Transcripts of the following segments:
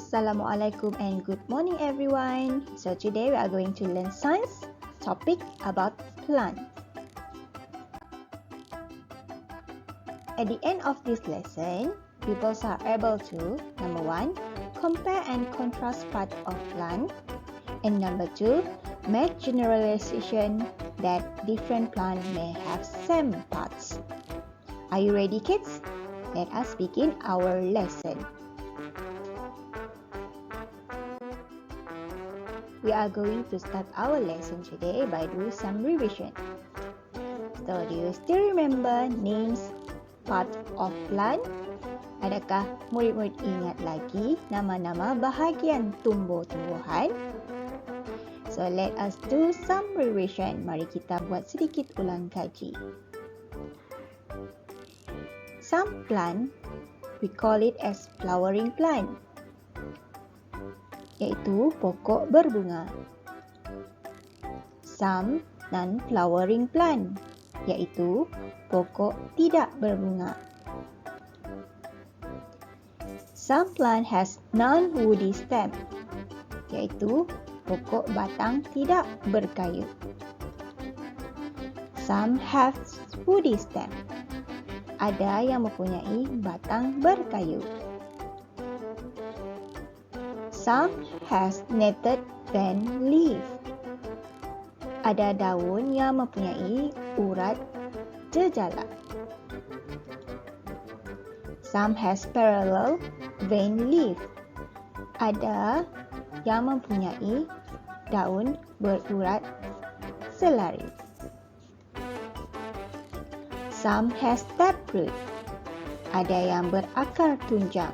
Assalamualaikum and good morning everyone. So today we are going to learn science topic about plant. At the end of this lesson, pupils are able to number 1, compare and contrast part of plant, and number 2, make generalization that different plant may have same parts. Are you ready, kids? Let us begin our lesson. We are going to start our lesson today by doing some revision. So, do you still remember names part of plant? Adakah murid-murid ingat lagi nama-nama bahagian tumbuh-tumbuhan? So, let us do some revision. Mari kita buat sedikit ulang kaji. Some plant, we call it as flowering plant, iaitu pokok berbunga. Some non-flowering plant, iaitu pokok tidak berbunga. Some plant has non-woody stem, iaitu pokok batang tidak berkayu. Some have woody stem, ada yang mempunyai batang berkayu. Some has netted veined leaf. Ada daun yang mempunyai urat jejala. Some has parallel veined leaf. Ada yang mempunyai daun berurat selari. Some has taproot. Ada yang berakar tunjang.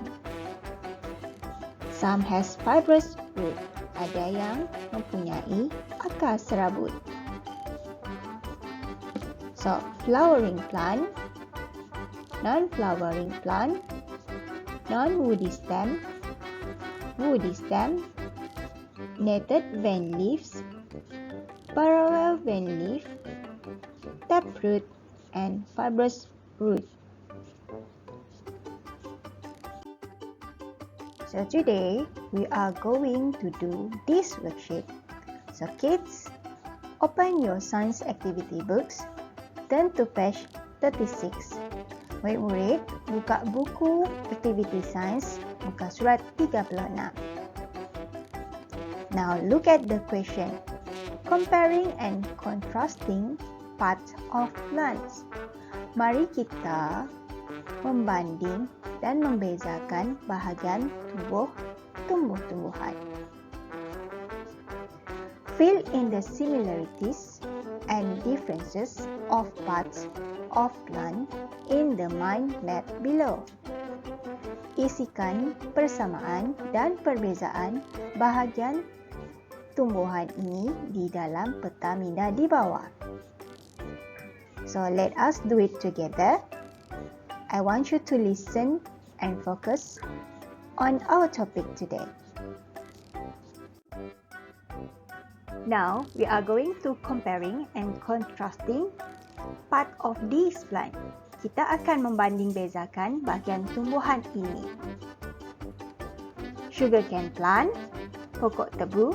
Some has fibrous root. Ada yang mempunyai akar serabut. So, flowering plant, non-flowering plant, non-woody stem, woody stem, netted veined leaves, parallel veined leaf, taproot, and fibrous root. So today, we are going to do this worksheet. So kids, open your science activity books, turn to page 36. Murid-murid, buka buku aktiviti sains, buka surat 36. Now look at the question. Comparing and contrasting parts of plants. Mari kita membanding dan membezakan bahagian tubuh tumbuh-tumbuhan. Fill in the similarities and differences of parts of plant in the mind map below. Isikan persamaan dan perbezaan bahagian tumbuhan ini di dalam peta minda di bawah. So let us do it together. I want you to listen and focus on our topic today. Now, we are going to comparing and contrasting part of this plant. Kita akan membanding bezakan bahagian tumbuhan ini. Sugarcane plant, pokok tebu,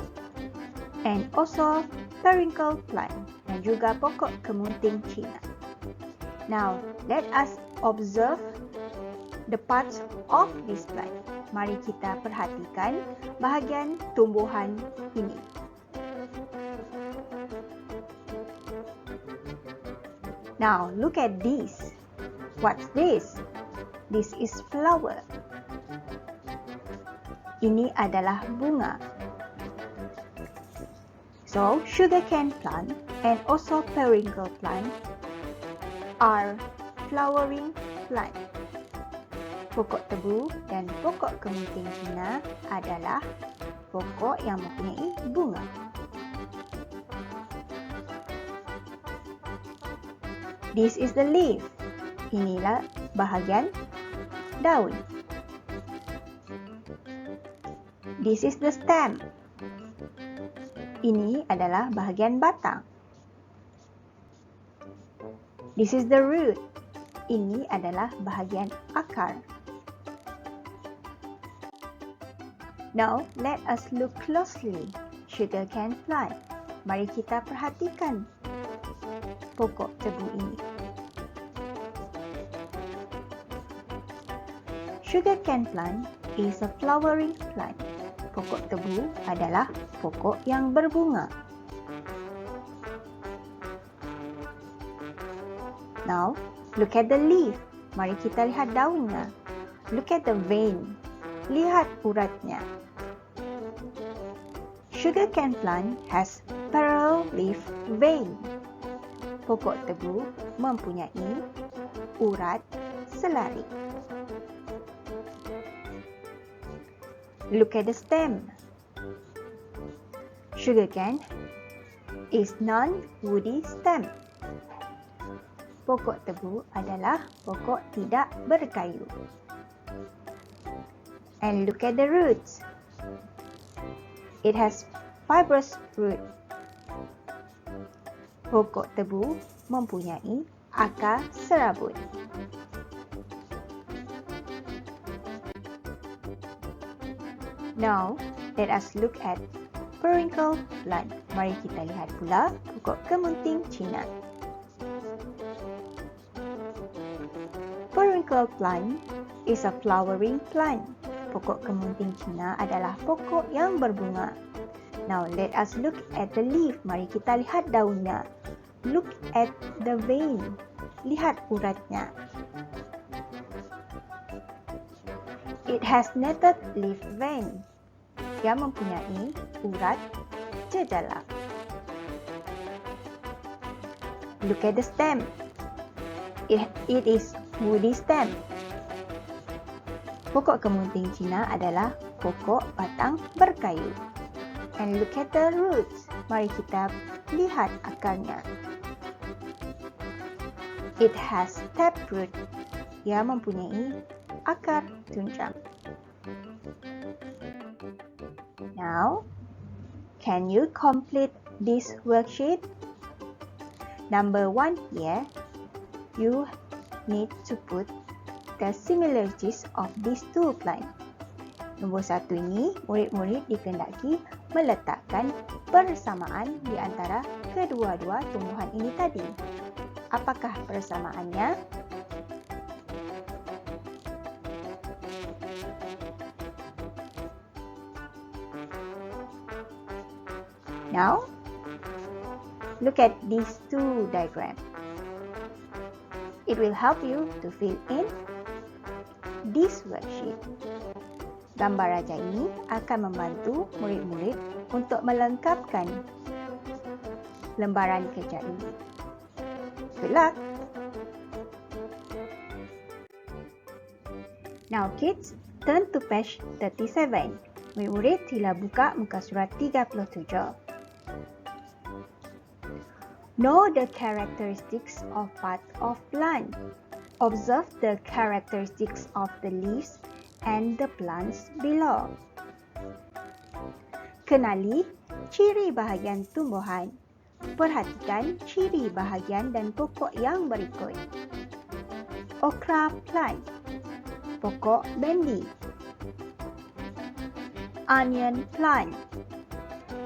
and also periwinkle plant, dan juga pokok kemunting Cina. Now, let us observe the parts of this plant. Mari kita perhatikan bahagian tumbuhan ini. Now, look at this. What's this? This is flower. Ini adalah bunga. So, sugarcane plant and also periwinkle plant are flowering plant. Pokok tebu dan pokok kemunting Cina adalah pokok yang mempunyai bunga. This is the leaf. Inilah bahagian daun. This is the stem. Ini adalah bahagian batang. This is the root. Ini adalah bahagian akar. Now, let us look closely. Sugarcane plant. Mari kita perhatikan pokok tebu ini. Sugarcane plant is a flowering plant. Pokok tebu adalah pokok yang berbunga. Now, look at the leaf. Mari kita lihat daunnya. Look at the vein. Lihat uratnya. Sugarcane plant has parallel leaf vein. Pokok tebu mempunyai urat selari. Look at the stem. Sugarcane is non-woody stem. Pokok tebu adalah pokok tidak berkayu. And look at the roots. It has fibrous root. Pokok tebu mempunyai akar serabut. Now, let us look at periwinkle plant. Mari kita lihat pula pokok kemunting Cina. Periwinkle plant is a flowering plant. Pokok kemunting Cina adalah pokok yang berbunga. Now, let us look at the leaf. Mari kita lihat daunnya. Look at the vein. Lihat uratnya. It has netted leaf vein. Ia mempunyai urat jejala. Look at the stem. It is woody stem. Pokok kemunting Cina adalah pokok batang berkayu. And look at the roots. Mari kita lihat akarnya. It has taproot. Ia mempunyai akar tunjang. Now, can you complete this worksheet? Number 1 here, you need to put the similarities of these two plants. Nombor 1 ini, murid-murid dikehendaki meletakkan persamaan di antara kedua-dua tumbuhan ini tadi. Apakah persamaannya? Now, look at these two diagrams. It will help you to fill in this worksheet. Gambar raja ini akan membantu murid-murid untuk melengkapkan lembaran kerja ini. Good luck! Now kids, turn to page 37. Murid-murid sila buka muka surat 37. Know the characteristics of part of plant. Observe the characteristics of the leaves and the plants below. Kenali ciri bahagian tumbuhan. Perhatikan ciri bahagian dan pokok yang berikut. Okra plant, pokok bendi. Onion plant,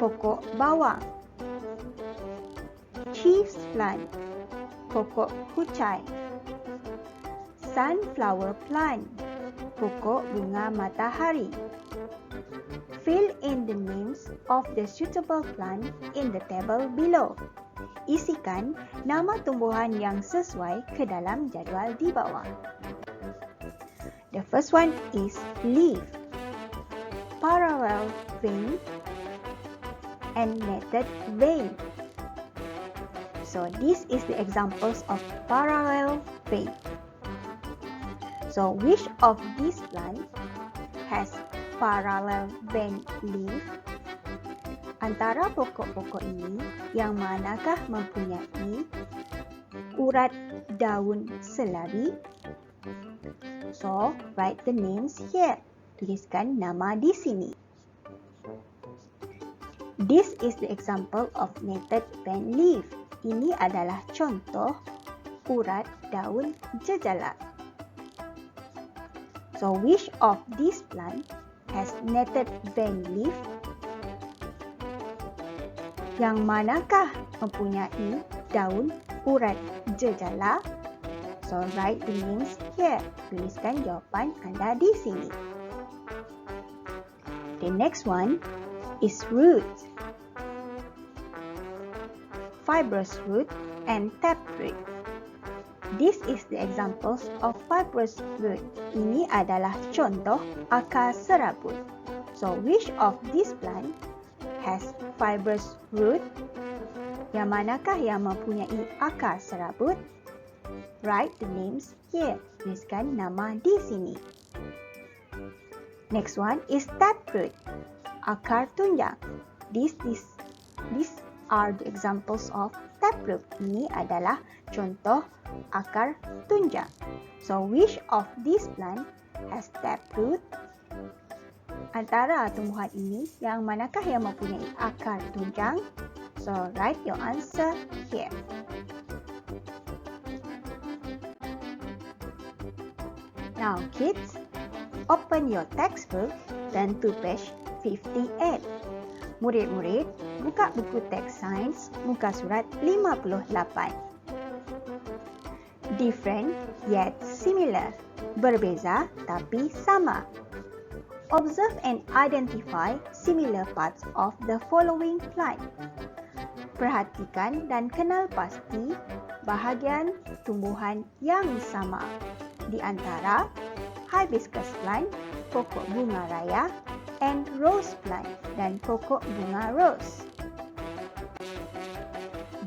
pokok bawang. Chives plant, pokok kucai. Sunflower plant, pokok bunga matahari. Fill in the names of the suitable plant in the table below. Isikan nama tumbuhan yang sesuai ke dalam jadual di bawah. The first one is leaf, parallel vein, and netted vein. So this is the examples of parallel vein. So which of these plants has parallel vein leaf? Antara pokok-pokok ini, yang manakah mempunyai urat daun selari? So, write the names here. Tuliskan nama di sini. This is the example of netted vein leaf. Ini adalah contoh urat daun jejala. So, which of these plants has netted vein leaf? Yang manakah mempunyai daun urat jejala? So, write the names here. Tuliskan jawapan anda di sini. The next one is root. Fibrous root and taproot. This is the examples of fibrous root. Ini adalah contoh akar serabut. So, which of this plant has fibrous root? Yang manakah yang mempunyai akar serabut? Write the names here. Tuliskan nama di sini. Next one is taproot, akar tunjang. These are the examples of taproot. Ini adalah contoh akar tunjang. So, which of these plant has taproot? Antara tumbuhan ini, yang manakah yang mempunyai akar tunjang? So, write your answer here. Now, kids, open your textbook dan to page 58. Murid-murid, buka buku teks sains muka surat 58. Different yet similar. Berbeza tapi sama. Observe and identify similar parts of the following plant. Perhatikan dan kenal pasti bahagian tumbuhan yang sama. Di antara hibiscus plant, pokok bunga raya, and rose plant dan pokok bunga rose.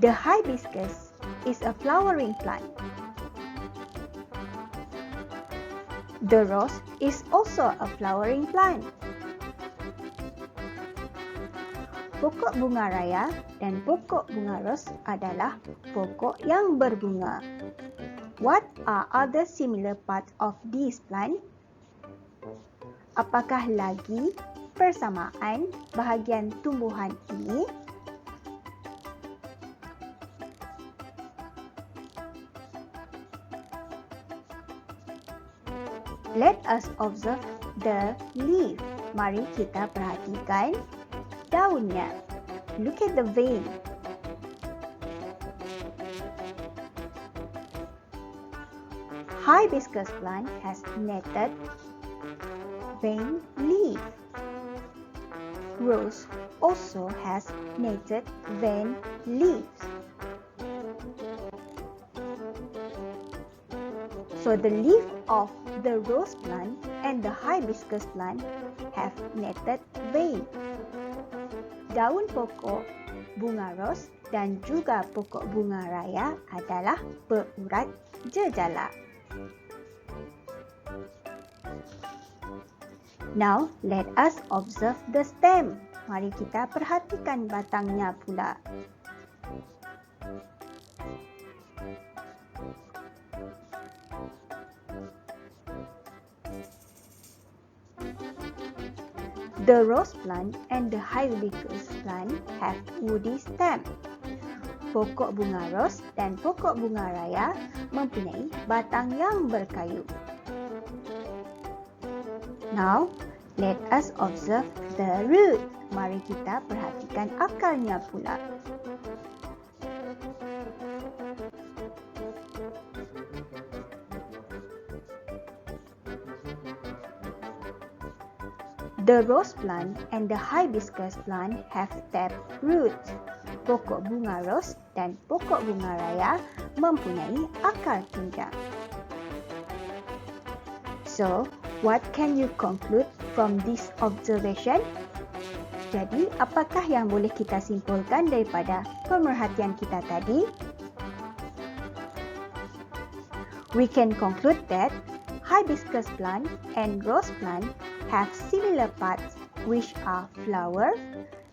The hibiscus is a flowering plant. The rose is also a flowering plant. Pokok bunga raya dan pokok bunga rose adalah pokok yang berbunga. What are other similar parts of these plants? Apakah lagi persamaan bahagian tumbuhan ini? Let us observe the leaf. Mari kita perhatikan daunnya. Look at the vein. Hibiscus plant has netted vein leaf. Rose also has netted vein leaves. So the leaf of the rose plant and the hibiscus plant have netted vein. Daun pokok bunga rose dan juga pokok bunga raya adalah berurat jejala. Now, let us observe the stem. Mari kita perhatikan batangnya pula. The rose plant and the hibiscus plant have woody stem. Pokok bunga rose dan pokok bunga raya mempunyai batang yang berkayu. Now, let us observe the root. Mari kita perhatikan akarnya pula. The rose plant and the hibiscus plant have tap roots. Pokok bunga rose dan pokok bunga raya mempunyai akar tunjang. So, what can you conclude from this observation? Jadi, apakah yang boleh kita simpulkan daripada pemerhatian kita tadi? We can conclude that hibiscus plant and rose plant have similar parts which are flower,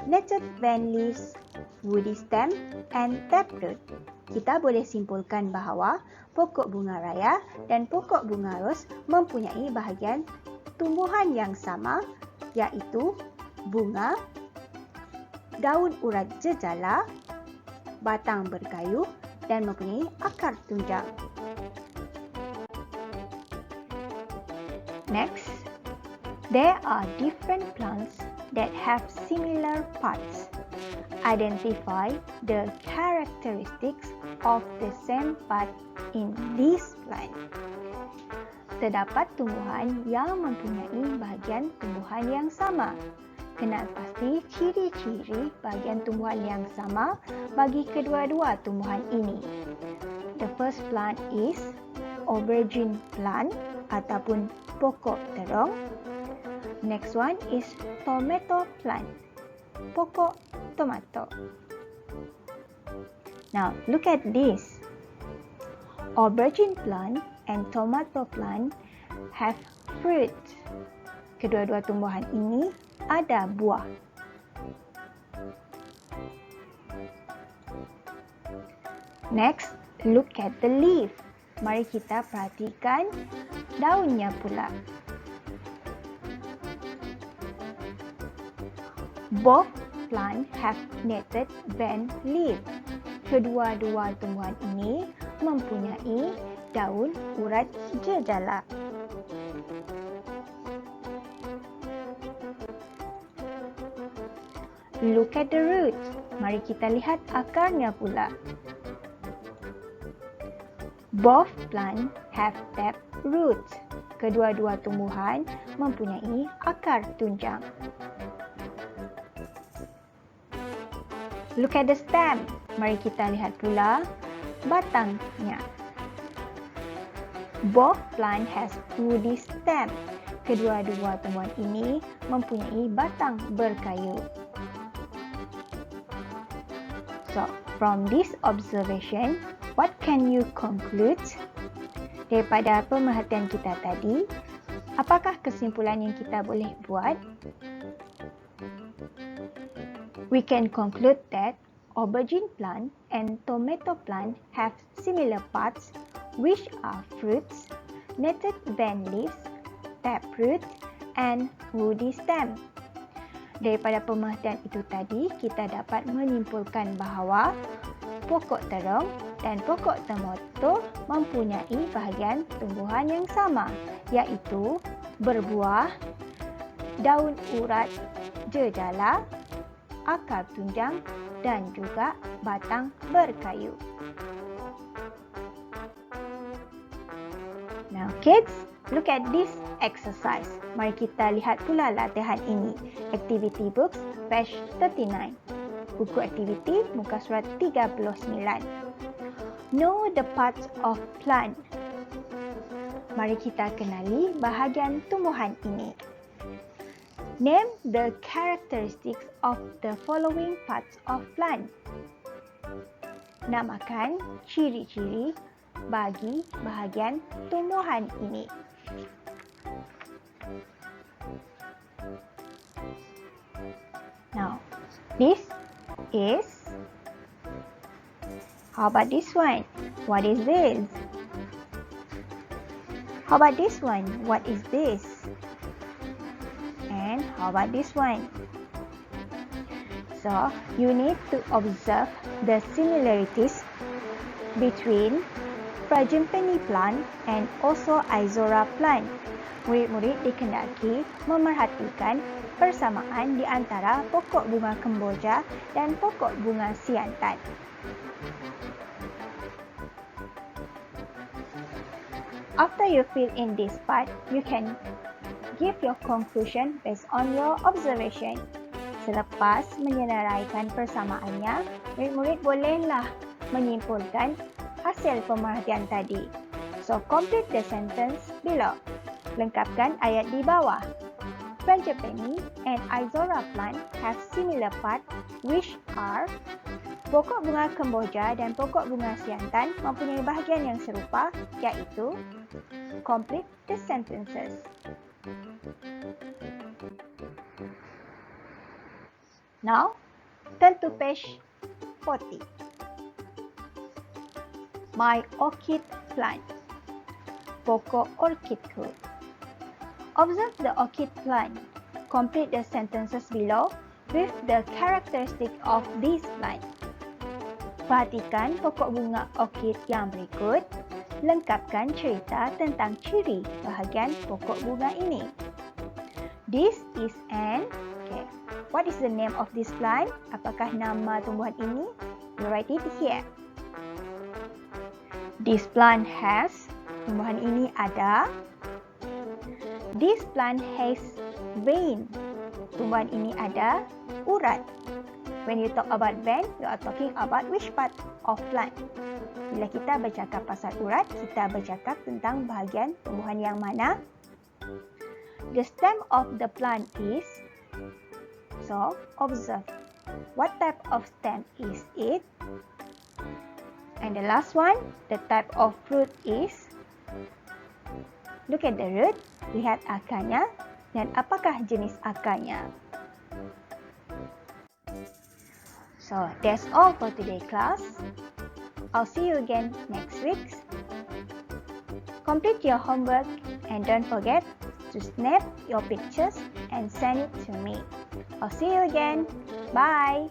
netted vein leaves, woody stem, and taproot. Kita boleh simpulkan bahawa pokok bunga raya dan pokok bunga rose mempunyai bahagian tumbuhan yang sama, iaitu bunga, daun urat jejala, batang berkayu dan mempunyai akar tunjang. Next, There are different plants that have similar parts. Identify the characteristics of the same part in this plant. Terdapat tumbuhan yang mempunyai bahagian tumbuhan yang sama. Kenal pasti ciri-ciri bahagian tumbuhan yang sama bagi kedua-dua tumbuhan ini. The first plant is aubergine plant ataupun pokok terong. Next one is tomato plant, pokok tomato. Now look at this. Aubergine plant and tomato plant have fruit. Kedua-dua tumbuhan ini ada buah. Next, look at the leaf. Mari kita perhatikan daunnya pula. Both plants have netted bent leaf. Kedua-dua tumbuhan ini mempunyai daun urat jejala. Look at the roots. Mari kita lihat akarnya pula. Both plants have tap roots. Kedua-dua tumbuhan mempunyai akar tunjang. Look at the stem. Mari kita lihat pula batangnya. Both plant has woody stem. Kedua-dua tumbuhan ini mempunyai batang berkayu. So, from this observation, what can you conclude? Daripada pemerhatian kita tadi, apakah kesimpulan yang kita boleh buat? We can conclude that aubergine plant and tomato plant have similar parts, which are fruits, netted bent leaves, taproot, and woody stem. Daripada pemerhatian itu tadi, kita dapat menyimpulkan bahawa pokok terong dan pokok tomato mempunyai bahagian tumbuhan yang sama, iaitu berbuah, daun urat jejala, akar tunjang dan juga batang berkayu. Now kids, look at this exercise. Mari kita lihat pula latihan ini. Activity books, page 39. Buku aktiviti, muka surat 39. Know the parts of plant. Mari kita kenali bahagian tumbuhan ini. Name the characteristics of the following parts of plant. Namakan ciri-ciri bagi bahagian tumbuhan ini. Now, this is... How about this one? What is this? How about this one? What is this? And how about this one? So, you need to observe the similarities between Frangipani plant and also Izora plant. Murid-murid dikendaki memerhatikan persamaan di antara pokok bunga kemboja dan pokok bunga siantan. After you fill in this part, you can give your conclusion based on your observation. Selepas menyenaraikan persamaannya, murid-murid bolehlah menyimpulkan hasil pemerhatian tadi. So, complete the sentence below. Lengkapkan ayat di bawah. Frangipani and Izora plant have similar parts, which are pokok bunga kemboja dan pokok bunga siantan mempunyai bahagian yang serupa, iaitu complete the sentences. Now, turn to page 40. My orchid plant. Pokok orchidku. Observe the orchid plant. Complete the sentences below with the characteristic of this plant. Perhatikan pokok bunga orchid yang berikut. Lengkapkan cerita tentang ciri bahagian pokok bunga ini. This is an, okay, what is the name of this plant? Apakah nama tumbuhan ini? You write it here. This plant has, tumbuhan ini ada. This plant has vein. Tumbuhan ini ada urat. When you talk about vein, you are talking about which part of plant? Bila kita bercakap pasal urat, kita bercakap tentang bahagian tumbuhan yang mana? The stem of the plant is, so observe, what type of stem is it? And the last one, the type of fruit is, look at the root, lihat akarnya, dan apakah jenis akarnya. So that's all for today class. I'll see you again next week. Complete your homework and don't forget to snap your pictures and send it to me. I'll see you again. Bye.